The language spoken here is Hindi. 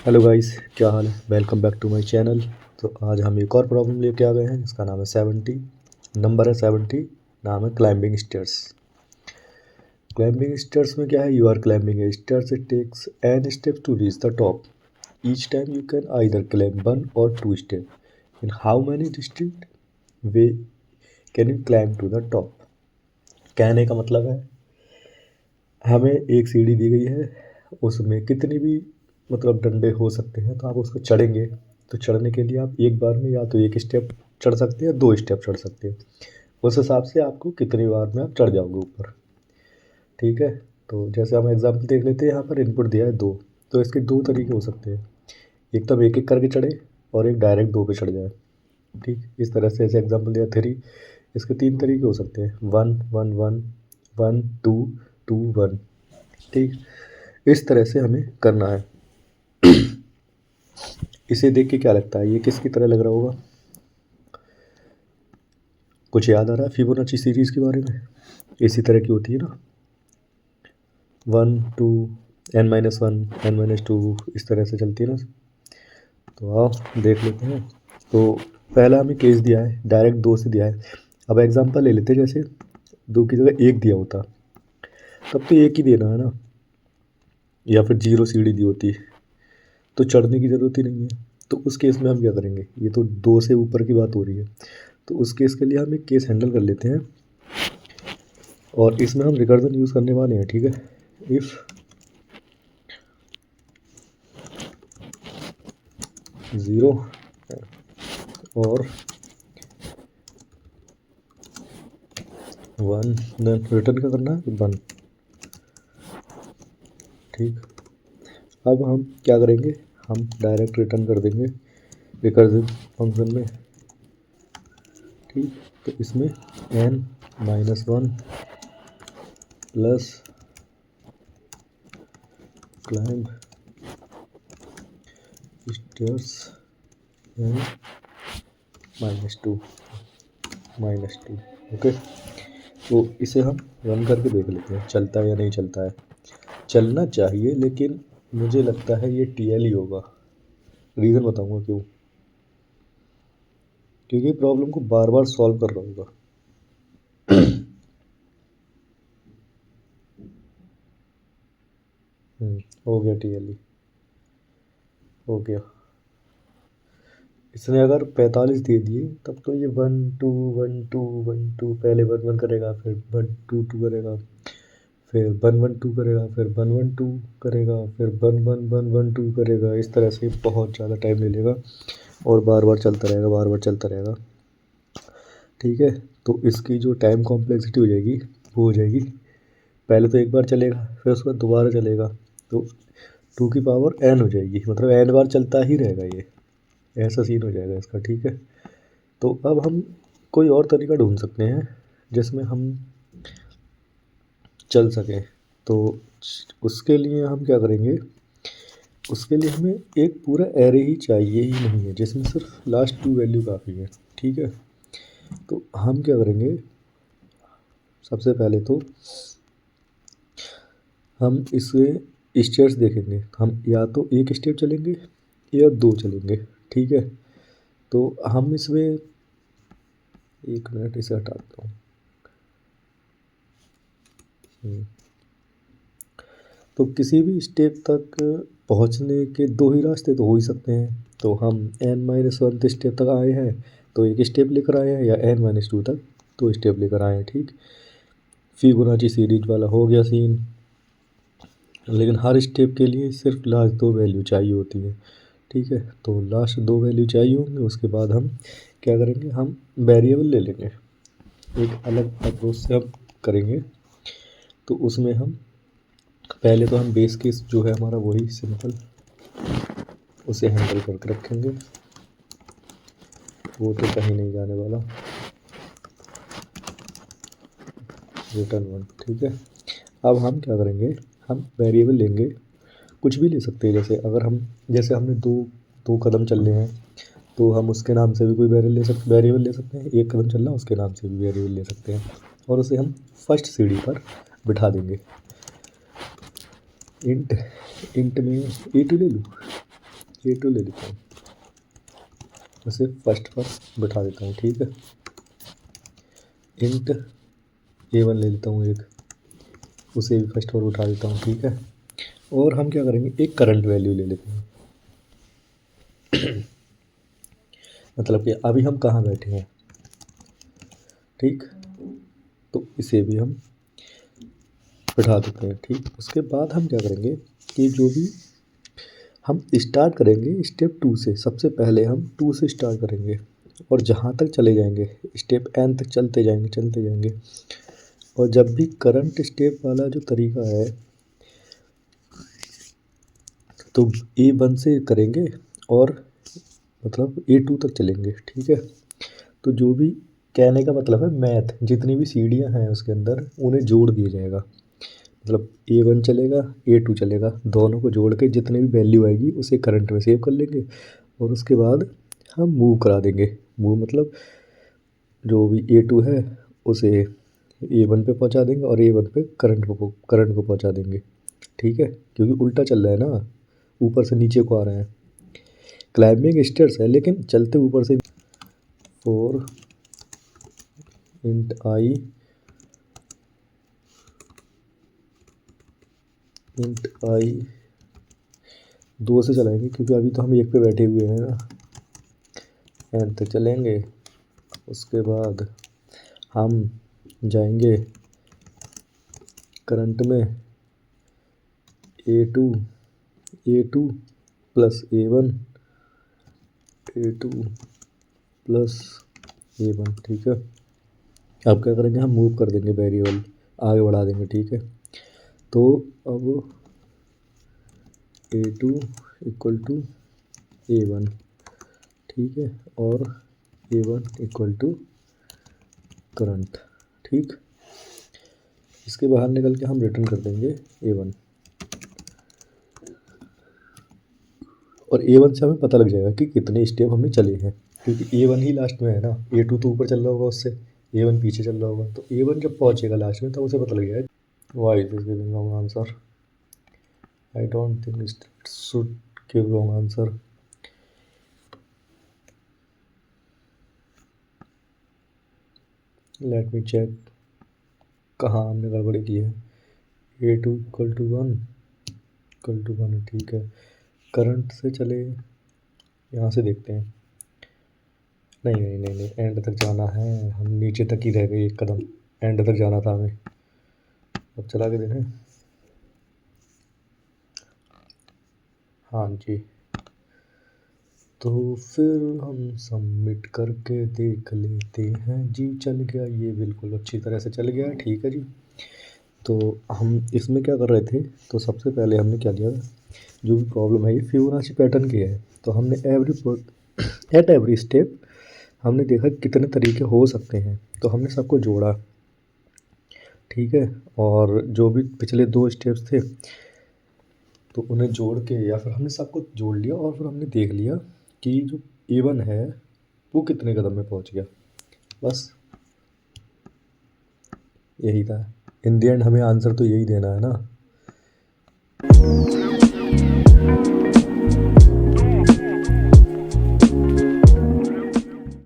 हेलो गाइस, क्या हाल है। Welcome back to my channel. तो आज हम एक और प्रॉब्लम लेके आ गए हैं जिसका नाम है 70। नंबर है 70। नाम है क्लाइंबिंग स्टेयर्स। क्लाइंबिंग स्टेयर्स में क्या है, you are climbing a stairs, it takes an step to reach the top. Each time you can either climb one or two step. In how many distinct way can you climb to the top. कहने का मतलब है, हमें एक सीढ़ी दी गई है, उसमें कितनी भी मतलब डंडे हो सकते हैं, तो आप उसको चढ़ेंगे। तो चढ़ने के लिए आप एक बार में या तो एक स्टेप चढ़ सकते हैं, दो स्टेप चढ़ सकते हैं। उस हिसाब से आपको कितनी बार में आप चढ़ जाओगे ऊपर। ठीक है। तो जैसे हम एग्जाम्पल देख लेते हैं, यहाँ पर इनपुट दिया है दो। तो इसके दो तरीके हो सकते हैं, एक तो एक एक करके चढ़े और एक डायरेक्ट दो पे चढ़ जाए। ठीक, इस तरह से। ऐसे एग्जाम्पल दिया थ्री, इसके तीन तरीके हो सकते हैं, one one one, one two two one. ठीक, इस तरह से हमें करना है। इसे देख के क्या लगता है, ये किसकी तरह लग रहा होगा। कुछ याद आ रहा है फिबोनाची सीरीज़ के बारे में। इसी तरह की होती है ना, वन टू, n-1, n-2, इस तरह से चलती है ना। तो आओ देख लेते हैं। तो पहला हमें केस दिया है, डायरेक्ट दो से दिया है। अब एग्जांपल ले लेते हैं, जैसे दो की जगह एक दिया होता तब तो एक ही देना है ना, या फिर जीरो सीढ़ी दी होती तो चढ़ने की ज़रूरत ही नहीं है। तो उस केस में हम क्या करेंगे, ये तो दो से ऊपर की बात हो रही है, तो उस केस के लिए हम एक केस हैंडल कर लेते हैं और इसमें हम रिकर्जन यूज़ करने वाले हैं। ठीक है। इफ़ ज़ीरो और वन, देन रिटर्न क्या करना है, वन। ठीक, अब हम क्या करेंगे, हम डायरेक्ट रिटर्न कर देंगे रिकर्सिव फंक्शन में। ठीक, तो इसमें n-1 plus climb stairs n-2 -2। Okay. तो इसे हम रन करके देख लेते हैं चलता है या नहीं चलता है। चलना चाहिए, लेकिन मुझे लगता है ये TL ही होगा। रीज़न बताऊंगा क्यों, क्योंकि प्रॉब्लम को बार बार सॉल्व कर रहा होगा। हो गया, TL ही हो गया। इसने अगर 45 दे दिए तब तो ये one two one two one two, पहले वन वन करेगा, फिर वन टू टू करेगा, फिर वन वन टू करेगा, फिर वन वन टू करेगा, फिर one one one one to करेगा। इस तरह से बहुत ज़्यादा टाइम ले लेगा और बार बार चलता रहेगा, बार बार चलता रहेगा। ठीक है। तो इसकी जो टाइम कॉम्प्लेक्सिटी हो जाएगी वो हो जाएगी, पहले तो एक बार चलेगा, फिर उसके बाद दोबारा चलेगा, तो 2 की पावर n हो जाएगी, मतलब n बार चलता ही रहेगा ये। ऐसा सीन हो जाएगा इसका। ठीक है। तो अब हम कोई और तरीका ढूंढ सकते हैं जिसमें हम चल सकें। तो उसके लिए हम क्या करेंगे, उसके लिए हमें एक पूरा एरे ही चाहिए ही नहीं है जिसमें सिर्फ लास्ट 2 वैल्यू काफ़ी है। ठीक है। तो हम क्या करेंगे, सबसे पहले तो हम इसे स्टेयर्स देखेंगे। हम या तो एक स्टेप चलेंगे या दो चलेंगे। ठीक है। तो हम इसमें, एक मिनट इसे हटाता हूँ। तो किसी भी स्टेप तक पहुंचने के दो ही रास्ते तो हो ही सकते हैं। तो हम n-1 स्टेप तक आए हैं तो एक स्टेप लेकर आए हैं, या n-2 तक दो स्टेप लेकर आए हैं। ठीक, फिबोनाची सीरीज वाला हो गया सीन। लेकिन हर स्टेप के लिए सिर्फ लास्ट दो वैल्यू चाहिए होती है। ठीक है। तो लास्ट दो वैल्यू चाहिए होंगे, उसके बाद हम क्या करेंगे, हम वेरिएबल ले लेंगे। एक अलग अप्रोच से हम करेंगे। तो उसमें हम पहले तो हम बेस केस जो है हमारा वही सिंपल, उसे हैंडल करके रखेंगे, वो तो कहीं नहीं जाने वाला, रिटर्न वन। ठीक है। अब हम क्या करेंगे, हम वेरिएबल लेंगे, कुछ भी ले सकते हैं। जैसे अगर हम, जैसे हमने दो दो कदम चलने हैं तो हम उसके नाम से भी कोई वेरिएबल ले सकते हैं। एक कदम चलना उसके नाम से भी वेरिएबल ले सकते हैं, और उसे हम फर्स्ट सीढ़ी पर बिठा देंगे। इंट इंट में 8 ले लूँ, A2 ले लेता हूँ, उसे फर्स्ट पर बिठा देता हूँ। ठीक है, इंट A1 ले लेता हूँ एक, उसे भी फर्स्ट पर उठा देता हूँ। ठीक है, और हम क्या करेंगे, एक करंट वैल्यू ले लेते हैं। मतलब कि अभी हम कहाँ बैठे हैं। ठीक, तो इसे भी हम बिठा देते हैं। ठीक, उसके बाद हम क्या करेंगे कि जो भी हम स्टार्ट करेंगे स्टेप 2 से, सबसे पहले हम 2 से स्टार्ट करेंगे और जहाँ तक चले जाएंगे स्टेप n तक चलते जाएंगे। और जब भी करंट स्टेप वाला जो तरीका है तो A1 से करेंगे और मतलब A2 तक चलेंगे। ठीक है, तो जो भी कहने का मतलब है मैथ, जितनी भी सीढ़ियाँ हैं उसके अंदर उन्हें जोड़ दिया जाएगा। मतलब A1 चलेगा, A2 चलेगा, दोनों को जोड़ के जितनी भी वैल्यू आएगी उसे करंट में सेव कर लेंगे और उसके बाद हम मूव करा देंगे। मूव मतलब जो भी A2 है उसे A1 पे पहुंचा देंगे और A1 पे करंट को पहुंचा देंगे। ठीक है, क्योंकि उल्टा चल रहा है ना, ऊपर से नीचे को आ रहा है। क्लाइंबिंग स्टेयर्स है लेकिन चलते ऊपर से। 4 int i 2 से चलाएंगे क्योंकि अभी तो हम एक पे बैठे हुए हैं ना। n तक चलेंगे, उसके बाद हम जाएंगे करंट में A2 plus A1 plus A1। ठीक है, अब क्या करेंगे, हम मूव कर देंगे वेरिएबल, आगे बढ़ा देंगे। ठीक है, तो अब A2 इक्वल टू A1। ठीक है, और A1 इक्वल टू करंट। ठीक, इसके बाहर निकल के हम रिटर्न कर देंगे A1 और A1 से हमें पता लग जाएगा कि कितने स्टेप हमने चले हैं, क्योंकि A1 ही लास्ट में है ना। A2 तो ऊपर चल रहा होगा उससे, A1 पीछे चल रहा होगा, तो A1 जब पहुंचेगा लास्ट में तब उसे पता लग जाएगा। Why is giving wrong answer, I don't think it should give wrong answer. Let me check कहाँ हमने गड़बड़ी की है। A2 इक्वल टू 1 है। ठीक है, करंट से चले, यहाँ से देखते हैं। नहीं, एंड तक जाना है, हम नीचे तक ही रह गए, एक कदम एंड तक जाना था हमें। अब चला के देखें, हाँ जी, तो फिर हम सबमिट करके देख लेते हैं जी। चल गया ये, बिल्कुल अच्छी तरह से चल गया। ठीक है जी, तो हम इसमें क्या कर रहे थे, तो सबसे पहले हमने क्या किया, जो भी प्रॉब्लम है ये फिबोनाची पैटर्न की है, तो हमने एट एवरी स्टेप हमने देखा कितने तरीके हो सकते हैं, तो हमने सबको जोड़ा। ठीक है, और जो भी पिछले 2 स्टेप्स थे तो उन्हें जोड़ के, या फिर हमने सबको जोड़ लिया और फिर हमने देख लिया कि जो A1 है वो कितने कदम में पहुंच गया। बस यही था, इन द एंड हमें आंसर तो यही देना है ना।